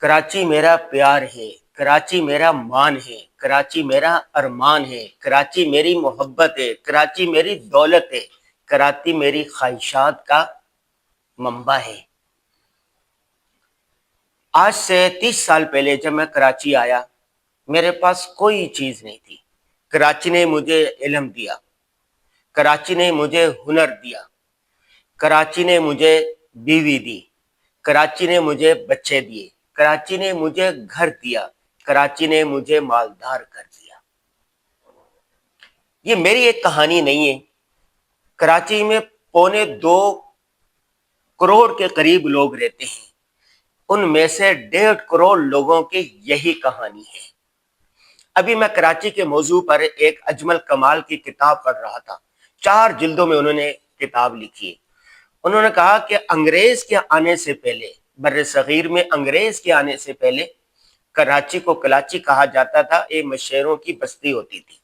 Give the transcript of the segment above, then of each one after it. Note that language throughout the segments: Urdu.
کراچی میرا پیار ہے، کراچی میرا مان ہے، کراچی میرا ارمان ہے، کراچی میری محبت ہے، کراچی میری دولت ہے، کراچی میری خواہشات کا منبع ہے۔ آج سے 30 سال پہلے جب میں کراچی آیا، میرے پاس کوئی چیز نہیں تھی۔ کراچی نے مجھے علم دیا، کراچی نے مجھے ہنر دیا، کراچی نے مجھے بیوی دی، کراچی نے مجھے بچے دیے، کراچی نے مجھے گھر دیا، کراچی نے مجھے مالدار کر دیا۔ یہ میری ایک کہانی نہیں ہے۔ کراچی میں 2.25 کروڑ کے قریب لوگ رہتے ہیں، ان میں سے 1.5 کروڑ لوگوں کی یہی کہانی ہے۔ ابھی میں کراچی کے موضوع پر ایک اجمل کمال کی کتاب پڑھ رہا تھا، 4 جلدوں میں انہوں نے کتاب لکھی ہے۔ انہوں نے کہا کہ انگریز کے آنے سے پہلے، بر صغیر میں انگریز کے آنے سے پہلے کراچی کو کلاچی کہا جاتا تھا، یہ مشیروں کی بستی ہوتی تھی۔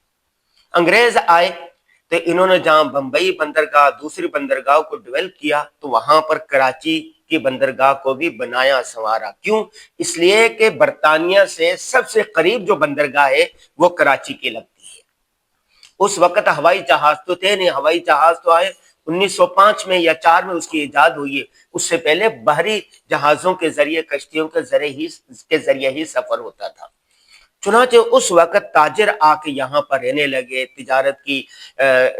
انگریز آئے تو انہوں نے جہاں بمبئی بندرگاہ دوسری بندرگاہ کو ڈیولپ کیا تو وہاں پر کراچی کی بندرگاہ کو بھی بنایا سنوارا۔ کیوں؟ اس لیے کہ برطانیہ سے سب سے قریب جو بندرگاہ ہے وہ کراچی کی لگتی ہے۔ اس وقت ہوائی جہاز تو تھے نہیں، ہوائی جہاز تو آئے 1905 میں یا 4 میں اس کی ایجاد ہوئی ہے۔ اس سے پہلے بحری جہازوں کے ذریعے، کشتیوں کے ذریعے ہی سفر ہوتا تھا۔ چنانچہ اس وقت تاجر آ کے یہاں پر رہنے لگے، تجارت کی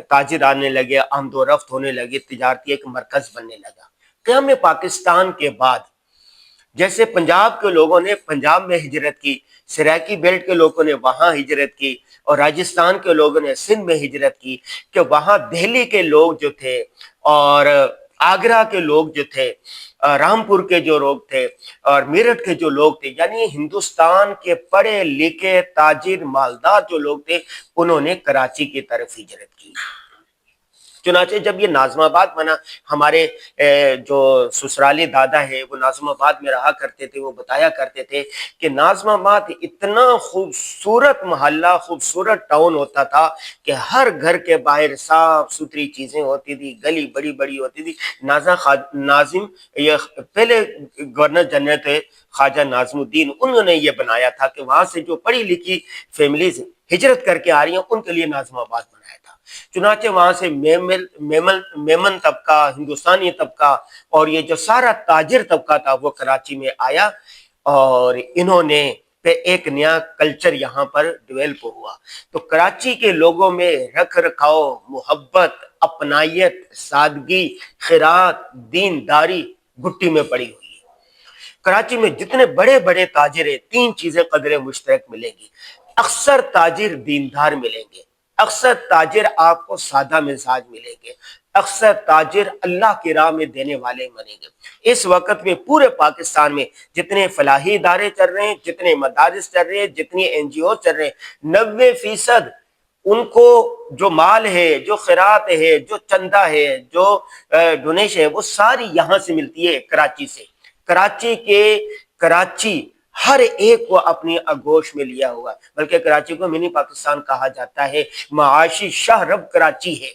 تاجر آنے لگے، آمد و رفت ہونے لگے، تجارتی ایک مرکز بننے لگا۔ قیام پاکستان کے بعد جیسے پنجاب کے لوگوں نے پنجاب میں ہجرت کی، سرائکی بیلٹ کے لوگوں نے وہاں ہجرت کی، اور راجستھان کے لوگوں نے سندھ میں ہجرت کی، کہ وہاں دہلی کے لوگ جو تھے اور آگرہ کے لوگ جو تھے، رامپور کے جو لوگ تھے اور میرٹھ کے جو لوگ تھے، یعنی ہندوستان کے پڑھے لکھے تاجر مالدار جو لوگ تھے، انہوں نے کراچی کی طرف ہجرت کی۔ چنانچہ جب یہ ناظم آباد بنا، ہمارے جو سسرالی دادا ہے وہ ناظم آباد میں رہا کرتے تھے، وہ بتایا کرتے تھے کہ ناظم آباد اتنا خوبصورت محلہ، خوبصورت ٹاؤن ہوتا تھا کہ ہر گھر کے باہر صاف ستھری چیزیں ہوتی تھی، گلی بڑی بڑی ہوتی تھی۔ ناظم یہ پہلے گورنر جنرل تھے خواجہ ناظم الدین، انہوں نے یہ بنایا تھا کہ وہاں سے جو پڑھی لکھی فیملیز ہجرت کر کے آ رہی ہیں ان کے لیے ناظم آباد بنایا تھا۔ چنانچہ وہاں سے میمن طبقہ، ہندوستانی طبقہ اور یہ جو سارا تاجر طبقہ تھا وہ کراچی میں آیا، اور انہوں نے ایک نیا کلچر یہاں پر ڈیولپ ہوا۔ تو کراچی کے لوگوں میں رکھ رکھاؤ، محبت، اپنائیت، سادگی، خیرات، دینداری گھٹی میں پڑی ہوئی ہے۔ کراچی میں جتنے بڑے بڑے تاجر ہیں، 3 چیزیں قدر مشترک ملیں گی۔ اکثر تاجر دیندار ملیں گے، اکثر تاجر آپ کو سادہ مزاج ملیں گے، اکثر تاجر اللہ کی راہ میں دینے والے بنیں گے۔ اس وقت میں پورے پاکستان میں جتنے فلاحی ادارے چل رہے ہیں، جتنے مدارس چل رہے ہیں، جتنی NGO چل رہے ہیں، 90% ان کو جو مال ہے، جو خیرات ہے، جو چندہ ہے، جو ڈونیشن ہے، وہ ساری یہاں سے ملتی ہے، کراچی سے۔ کراچی ہر ایک کو اپنی آغوش میں لیا ہوا، بلکہ کراچی کو منی پاکستان کہا جاتا ہے۔ معاشی شہر اب کراچی ہے۔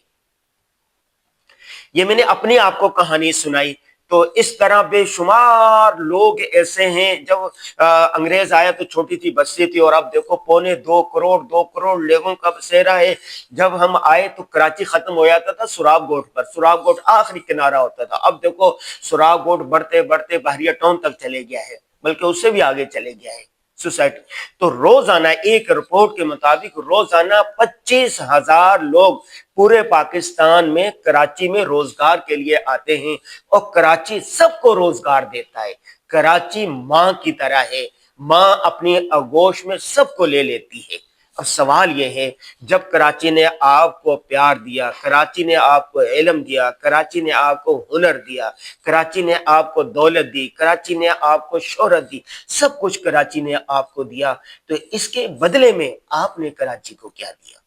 یہ میں نے اپنے آپ کو کہانی سنائی، تو اس طرح بے شمار لوگ ایسے ہیں۔ جب انگریز آیا تو چھوٹی سی بستی تھی، اور اب دیکھو 2.25 کروڑ لوگوں کا بسیرا ہے۔ جب ہم آئے تو کراچی ختم ہو جاتا تھا سراب گوٹ پر، سراب گوٹ آخری کنارہ ہوتا تھا۔ اب دیکھو سراب گوٹ بڑھتے بڑھتے بحریہ ٹاؤن تک چلے گیا ہے، بلکہ اس سے بھی آگے چلے گیا ہے سوسائٹی۔ تو روزانہ ایک رپورٹ کے مطابق روزانہ 25,000 لوگ پورے پاکستان میں کراچی میں روزگار کے لیے آتے ہیں، اور کراچی سب کو روزگار دیتا ہے۔ کراچی ماں کی طرح ہے، ماں اپنی آغوش میں سب کو لے لیتی ہے۔ اور سوال یہ ہے، جب کراچی نے آپ کو پیار دیا، کراچی نے آپ کو علم دیا، کراچی نے آپ کو ہنر دیا، کراچی نے آپ کو دولت دی، کراچی نے آپ کو شہرت دی، سب کچھ کراچی نے آپ کو دیا، تو اس کے بدلے میں آپ نے کراچی کو کیا دیا؟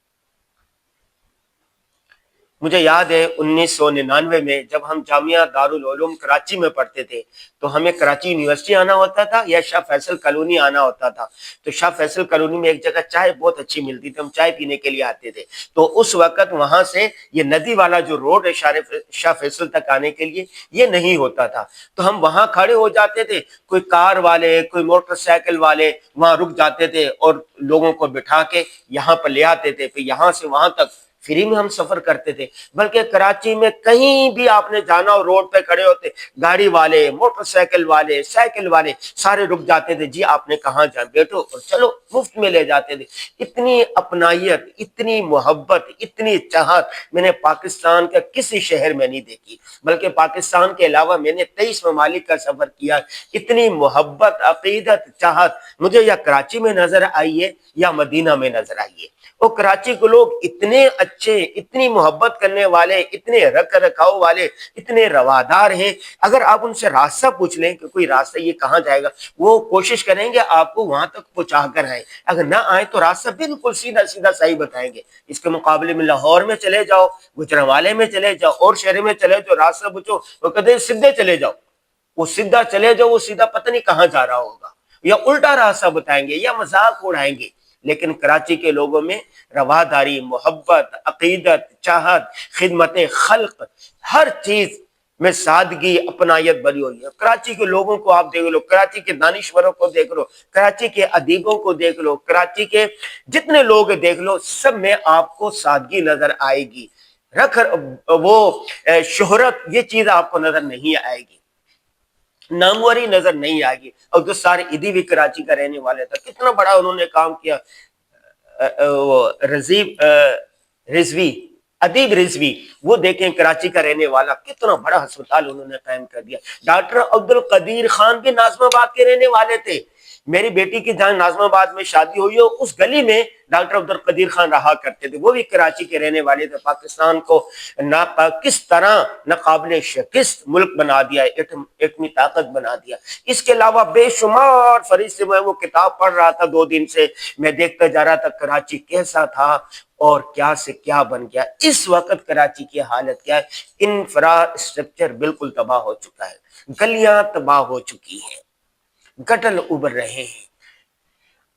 مجھے یاد ہے 1999 میں جب ہم جامعہ دارالعلوم کراچی میں پڑھتے تھے تو ہمیں کراچی یونیورسٹی آنا ہوتا تھا یا شاہ فیصل کالونی آنا ہوتا تھا. تو شاہ فیصل کالونی میں ایک جگہ چائے بہت اچھی ملتی تھی, ہم چائے پینے کے لیے آتے تھے. تو اس وقت وہاں سے یہ ندی والا جو روڈ ہے شاہ فیصل تک آنے کے لیے یہ نہیں ہوتا تھا. تو ہم وہاں کھڑے ہو جاتے تھے, کوئی کار والے کوئی موٹر سائیکل والے وہاں رک جاتے تھے اور لوگوں کو بٹھا کے یہاں پر لے آتے تھے. پھر یہاں سے وہاں تک فری میں ہم سفر کرتے تھے. بلکہ کراچی میں کہیں بھی آپ نے جانا اور روڈ پہ کھڑے ہوتے, گاڑی والے موٹر سائیکل والے سائیکل والے سارے رک جاتے تھے, جی آپ نے کہاں جائیں, بیٹھو اور چلو, مفت میں لے جاتے تھے. اتنی اپنائیت, اتنی محبت, اتنی چاہت میں نے پاکستان کا کسی شہر میں نہیں دیکھی. بلکہ پاکستان کے علاوہ میں نے 23 ممالک کا سفر کیا. اتنی محبت, عقیدت, چاہت مجھے یا کراچی میں نظر آئی ہے یا مدینہ میں نظر آئی ہے. اور کراچی کے لوگ اتنے اچھے, اتنی محبت کرنے والے, اتنے رکھ رکھاؤ والے, اتنے روادار ہیں. اگر آپ ان سے راستہ پوچھ لیں کہ کوئی راستہ یہ کہاں جائے گا, وہ کوشش کریں گے آپ کو وہاں تک پہنچا کر آئیں. اگر نہ آئے تو راستہ بالکل سیدھا سیدھا صحیح بتائیں گے. اس کے مقابلے میں لاہور میں چلے جاؤ, گجرانوالے میں چلے جاؤ, اور شہر میں چلے جاؤ, راستہ پوچھو وہ کہتے ہیں سیدھے چلے جاؤ. وہ سیدھا چلے جاؤ, وہ سیدھا پتہ نہیں کہاں جا رہا ہوگا, یا الٹا راستہ بتائیں گے یا مذاق اڑائیں گے. لیکن کراچی کے لوگوں میں رواداری, محبت, عقیدت, چاہت, خدمت خلق, ہر چیز میں سادگی, اپنائیت بری ہوئی ہے. کراچی کے لوگوں کو آپ دیکھ لو, کراچی کے دانشوروں کو دیکھ لو, کراچی کے ادیبوں کو دیکھ لو, کراچی کے جتنے لوگ دیکھ لو, سب میں آپ کو سادگی نظر آئے گی. وہ شہرت, یہ چیز آپ کو نظر نہیں آئے گی, ناموری نظر نہیں آئے گی. اور جو سارے ادیب بھی کراچی کا رہنے والے تھا, کتنا بڑا انہوں نے کام کیا. رضوی, ادیب رضوی, وہ دیکھیں کراچی کا رہنے والا, کتنا بڑا ہسپتال انہوں نے قائم کر دیا. ڈاکٹر عبد القدیر خان بھی ناظم آباد کے رہنے والے تھے. میری بیٹی کی جہاں ناظم آباد میں شادی ہوئی ہو, اس گلی میں ڈاکٹر عبد القدیر خان رہا کرتے تھے, وہ بھی کراچی کے رہنے والے تھے. پاکستان کو کس طرح ناقابل شکست ملک بنا دیا, ایٹمی طاقت بنا دیا. اس کے علاوہ بے شمار فہرست, میں وہ کتاب پڑھ رہا تھا 2 دن سے, میں دیکھتا جا رہا تھا کراچی کیسا تھا اور کیا سے کیا بن گیا. اس وقت کراچی کی حالت کیا ہے, انفراسٹرکچر بالکل تباہ ہو چکا ہے, گلیاں تباہ ہو چکی ہیں, گٹر ابھر رہے ہیں,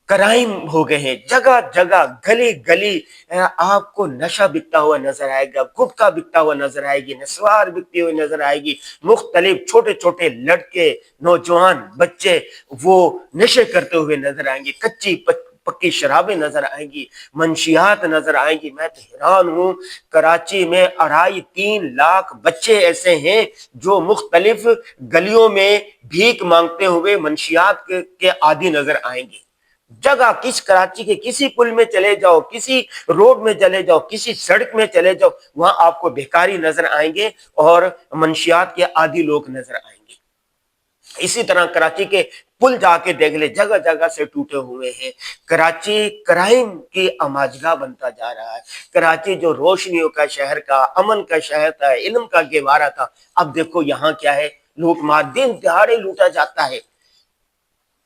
کرائم ہو گئے ہیں جگہ جگہ, گلی گلی آپ کو نشہ بکتا ہوا نظر آئے گا, گٹکا بکتا ہوا نظر آئے گی, نسوار بکتی ہوئی نظر آئے گی. مختلف چھوٹے چھوٹے لڑکے, نوجوان بچے وہ نشے کرتے ہوئے نظر آئیں گے, کچی پکی شرابیں نظر آئیں گی, منشیات نظر آئیں گی. میں تو حیران ہوں, کراچی میں 2.5-3 لاکھ بچے ایسے ہیں جو مختلف گلیوں میں بھیک مانگتے ہوئے منشیات کے عادی نظر آئیں گے. جگہ کراچی کے کسی پل میں چلے جاؤ, کسی روڈ میں چلے جاؤ, کسی سڑک میں چلے جاؤ, وہاں آپ کو بھیکاری نظر آئیں گے اور منشیات کے عادی لوگ نظر آئیں گے. اسی طرح کراچی کے پل جا کے دیکھ لے, جگہ جگہ سے ٹوٹے ہوئے ہیں. کراچی کرائم کی اماجگاہ بنتا جا رہا ہے. کراچی جو روشنیوں کا شہر کا, امن کا شہر تھا, علم کا گہوارہ تھا, اب دیکھو یہاں کیا ہے, لوٹ مار, دن دہاڑے لوٹا جاتا ہے.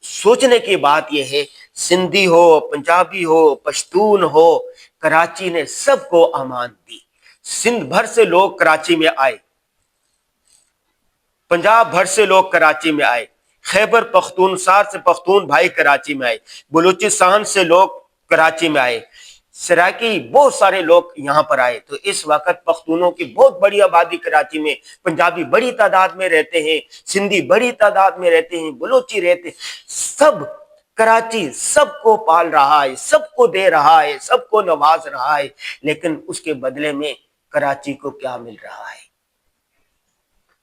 سوچنے کی بات یہ ہے, سندھی ہو, پنجابی ہو, پشتون ہو, کراچی نے سب کو امان دی. سندھ بھر سے لوگ کراچی میں آئے, پنجاب بھر سے لوگ کراچی میں آئے, خیبر پختونخوا سے پختون بھائی کراچی میں آئے, بلوچستان سے لوگ کراچی میں آئے, سرائکی بہت سارے لوگ یہاں پر آئے. تو اس وقت پختونوں کی بہت بڑی آبادی کراچی میں, پنجابی بڑی تعداد میں رہتے ہیں, سندھی بڑی تعداد میں رہتے ہیں, بلوچی رہتے ہیں. سب کراچی سب کو پال رہا ہے, سب کو دے رہا ہے, سب کو نواز رہا ہے. لیکن اس کے بدلے میں کراچی کو کیا مل رہا ہے؟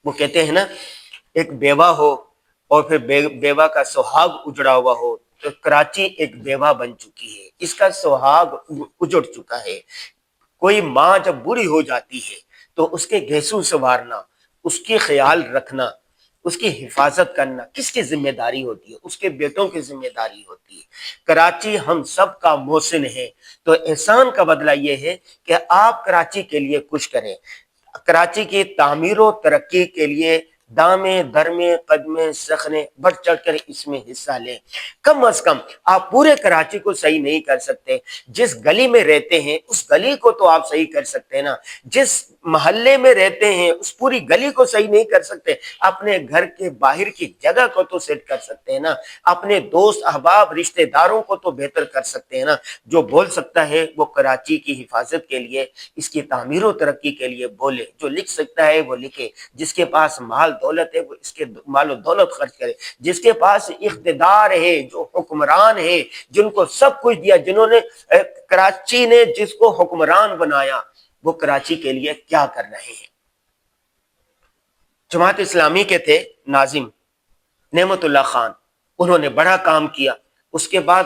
وہ کہتے ہیں نا, ایک بیوہ ہو اور پھر بیوہ کا سہاگ اجڑا ہوا ہو, تو کراچی ایک بیوہ بن چکی ہے, اس کا سہاگ اجڑ چکا ہے. کوئی ماں جب بری ہو جاتی ہے تو اس کے گھیسو سنوارنا, اس کی خیال رکھنا, اس کی حفاظت کرنا کس کی ذمہ داری ہوتی ہے؟ اس کے بیٹوں کی ذمہ داری ہوتی ہے. کراچی ہم سب کا محسن ہے, تو احسان کا بدلہ یہ ہے کہ آپ کراچی کے لیے کچھ کریں. کراچی کی تعمیر و ترقی کے لیے دامے درمے قدمے سخنے بڑھ چڑھ کر اس میں حصہ لیں. کم از کم آپ پورے کراچی کو صحیح نہیں کر سکتے, جس گلی میں رہتے ہیں اس گلی کو تو آپ صحیح کر سکتے ہیں نا. جس محلے میں رہتے ہیں اس پوری گلی کو صحیح نہیں کر سکتے، اپنے گھر کے باہر کی جگہ کو تو سیٹ کر سکتے ہیں نا، اپنے دوست احباب رشتہ داروں کو تو بہتر کر سکتے ہیں نا۔ جو بول سکتا ہے وہ کراچی کی حفاظت کے لیے، اس کی تعمیر و ترقی کے لیے بولے، جو لکھ سکتا ہے وہ لکھے، جس کے پاس مال دولت ہے وہ اس کے مال و دولت خرچ کرے، جس کے پاس اقتدار ہے، جو حکمران ہے، جن کو سب کچھ دیا، جنہوں نے کراچی نے جس کو حکمران بنایا، وہ کراچی کے لیے کیا کر رہے ہیں۔ جماعت اسلامی کے تھے ناظم نعمت اللہ خان، انہوں نے بڑا کام کیا، اس کے بعد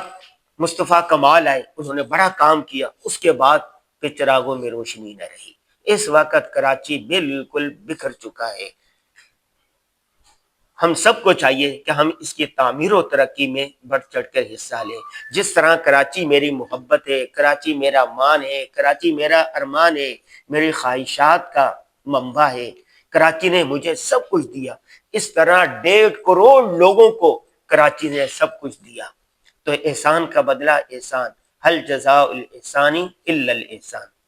مصطفیٰ کمال آئے، انہوں نے بڑا کام کیا، اس کے بعد پھر چراغوں میں روشنی نہ رہی۔ اس وقت کراچی بالکل بکھر چکا ہے۔ ہم سب کو چاہیے کہ ہم اس کی تعمیر و ترقی میں بڑھ چڑھ کر حصہ لیں۔ جس طرح کراچی میری محبت ہے، کراچی میرا مان ہے، کراچی میرا ارمان ہے، میری خواہشات کا منبع ہے، کراچی نے مجھے سب کچھ دیا، اس طرح 1.5 کروڑ لوگوں کو کراچی نے سب کچھ دیا۔ تو احسان کا بدلہ احسان، هل جزاء الاحسان الا الاحسان۔